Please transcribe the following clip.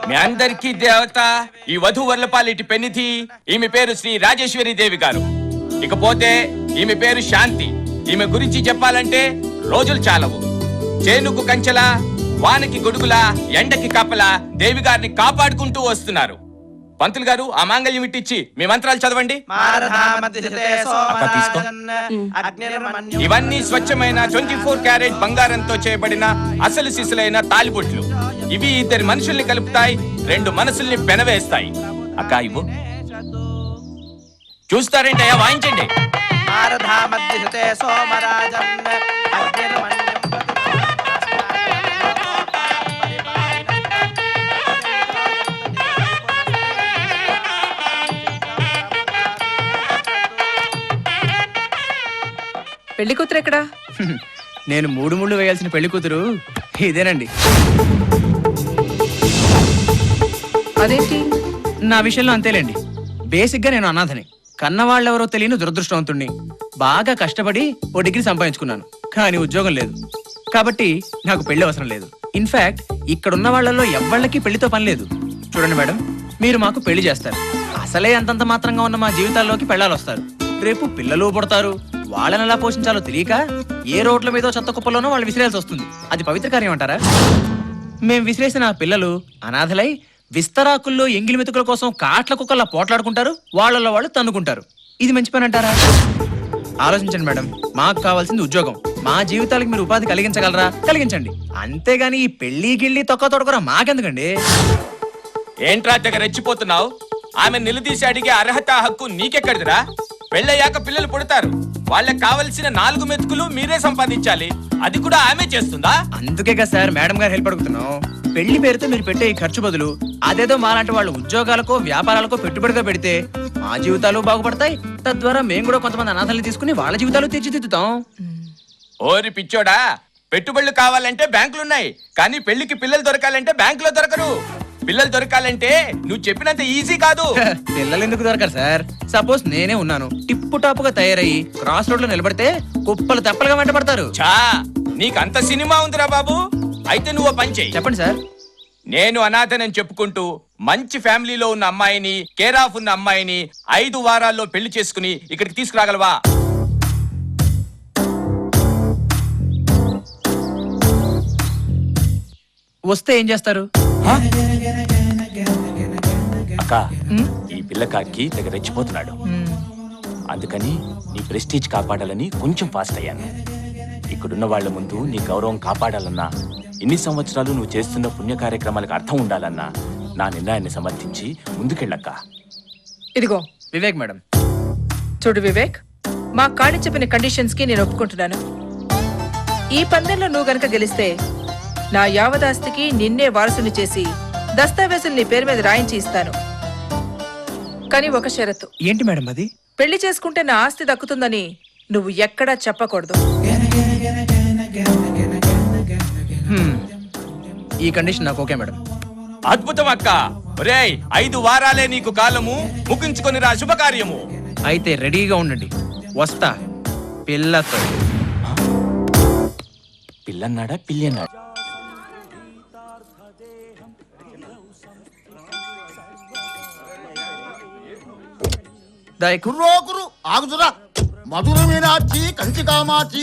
మీ అందరికీ దేవత ఈ వధూవరులపాలిటి పెన్నిధి. ఈమె పేరు శ్రీ రాజేశ్వరి దేవి గారు. ఇకపోతే ఈమె పేరు శాంతి. ఈమె గురించి చెప్పాలంటే రోజులు చాలవు. చేనుకు కంచెల, వానకి గొడుగులా, ఎండకి కప్పలా దేవి గారిని కాపాడుకుంటూ వస్తున్నారు. పంతులు గారు ఆ మాంగళ్యం ఇట్టిచ్చి మీ మంత్రాలు చదవండి. తీసుకో. ఇవన్నీ స్వచ్ఛమైన 24 క్యారెట్ బంగారంతో చేయబడిన అసలు సిసలైన తాలిబొట్లు. ఇవి ఇద్దరి మనుషుల్ని కలుపుతాయి, 2 మనసుల్ని పెనవేస్తాయి. అక్క ఇవ్వు. చూస్తారేంటయ్యా, వాయించండి. పెళ్లి కూతురు ఎక్కడా? నేను 3 ముళ్ళు వేయాల్సిన పెళ్లి కూతురు ఇదేనండి. అదేంటి? నా విషయంలో అంతేలేండి. బేసిక్ గా నేను అనాథని, కన్నవాళ్ళెవరో తెలియని దురదృష్టవంతుణ్ణి. బాగా కష్టపడి ఓ డిగ్రీ సంపాదించుకున్నాను, కానీ ఉద్యోగం లేదు. కాబట్టి నాకు పెళ్లి అవసరం లేదు. ఇన్ఫాక్ట్ ఇక్కడున్న వాళ్లలో ఎవ్వళ్ళకి పెళ్లితో పని లేదు. చూడండి మేడం, మీరు మాకు పెళ్లి చేస్తారు. అసలే అంతంత మాత్రంగా ఉన్న మా జీవితాల్లోకి పెళ్ళాలు వస్తారు. రేపు పిల్లలు పుడతారు. వాళ్ళని ఎలా పోషించాలో తెలియక ఏ రోడ్ల మీదో చెత్త కుప్పలోనో వాళ్ళు విసిరేయాల్సి వస్తుంది. అది పవిత్ర కార్యం అంటారా? మేం విసిరేసిన ఆ పిల్లలు అనాథలై విస్తరాకుల్లో ఎంగిలి మెతుకుల కోసం కాట్ల కుక్కల్లా పోట్లాడుకుంటారు, వాళ్ళలో వాళ్ళు తన్నుకుంటారు. ఇది మంచి పని అంటారా? ఆలోచించండి మేడం, మాకు కావాల్సింది ఉద్యోగం. మా జీవితాలకు మీరు ఉపాధి కలిగించగలరా? కలిగించండి. అంతేగాని ఈ పెళ్లి గిళ్ళి తొక్క తొడకరా మాకెందుకండి? ఏంట్రా దగ్గర రెచ్చిపోతున్నావు? ఆమె నిలదీసి అడిగే అర్హత హక్కు నీకెక్కడిదిరా? పెళ్ళయ్యాక పిల్లలు పుడతారు, వాళ్ళకి కావలసిన 4 మెతుకులు మీరే సంపాదించాలి. అది కూడా ఆమె చేస్తుందా? అందుకేగా సార్ మేడం గారు హెల్ప్ అడుగుతున్నాం. పెళ్లి పేరుతో మీరు పెట్టే ఈ ఖర్చు బదులు అదేదో మాలాంటి వాళ్ళ ఉద్యోగాలకో వ్యాపారాలకో పెట్టుబడిగా పెడితే మా జీవితాలు బాగుపడతాయి. తద్వారా మేము కూడా కొంతమంది అనాథాలను తీసుకుని వాళ్ళ జీవితాలు తీర్చిదిద్దుతాం. ఓరి పిచ్చోడా, పెట్టుబడులు కావాలంటే బ్యాంకులున్నాయి, కానీ పెళ్లికి పిల్లలు దొరకాలంటే బ్యాంకులో దొరకరు. పిల్లలు దొరకాలంటే నువ్వు చెప్పినంత ఈజీ కాదు. పిల్లలు ఎందుకు దొరకరు సార్? సపోజ్ నేనే ఉన్నాను, టిప్పు టాపుగా తయారయ్యి క్రాస్ రోడ్ లో నిలబడితే కుప్పలు తెప్పలుగా వెంటబడతారు. చా, నీకంత సినిమా ఉందిరా బాబు. అయితే నువ్వు పని చెయ్యి. చెప్పండి సార్. నేను అనాథనని చెప్పుకుంటూ మంచి ఫ్యామిలీలో ఉన్న అమ్మాయిని, కేర్ ఆఫ్ ఉన్న అమ్మాయిని 5 వారాల్లో పెళ్లి చేసుకుని ఇక్కడికి తీసుకురాగలవా? వస్తే ఏం చేస్తారు? అక్క, ఈ పిల్లకాకి తెగ రెచ్చిపోతున్నాడు. అందుకని నీ ప్రెస్టీజ్ కాపాడాలని కొంచెం ఫాస్ట్ అయ్యాను. ఇక్కడున్న వాళ్ల ముందు నీ గౌరవం కాపాడాలన్నా, ఇన్ని సంవత్సరాలు నువ్వు చేస్తున్న పుణ్య కార్యక్రమాలకు అర్థం ఉండాలన్నా నా నిర్ణయాన్ని సమర్థించి ముందుకెళ్ళక్క. ఇదిగో వివేక్ మేడం. చూడు వివేక్, మా కాడి చెప్పిన కండిషన్స్ కి నేను ఒప్పుకుంటున్నాను. ఈ పందెంలో నువ్వు గనక గెలిస్తే నా యావదాస్తికి నిన్నే వారసుని చేసి దస్తావేజులు నీ పేరు మీద రాయించి ఇస్తాను. కానీ ఒక షరతు. ఏంటి మేడం అది? పెళ్లి చేసుకుంటే నా ఆస్తి దక్కుతుందని నువ్వు ఎక్కడా చెప్పకూడదు. ఈ కండిషన్ నాకు ఓకే మేడం. అద్భుతం అక్క. ఒరేయ్, 5 వారాలే నీకు కాలము, ముగించుకొని రా శుభకార్యము. అయితే రెడీగా ఉండండి, వస్తా పిల్లతో. పిల్లన్నాడా పిల్లి అన్నాడా? ఆగుతురా. మధుర మీనాచి కంచి కామాచి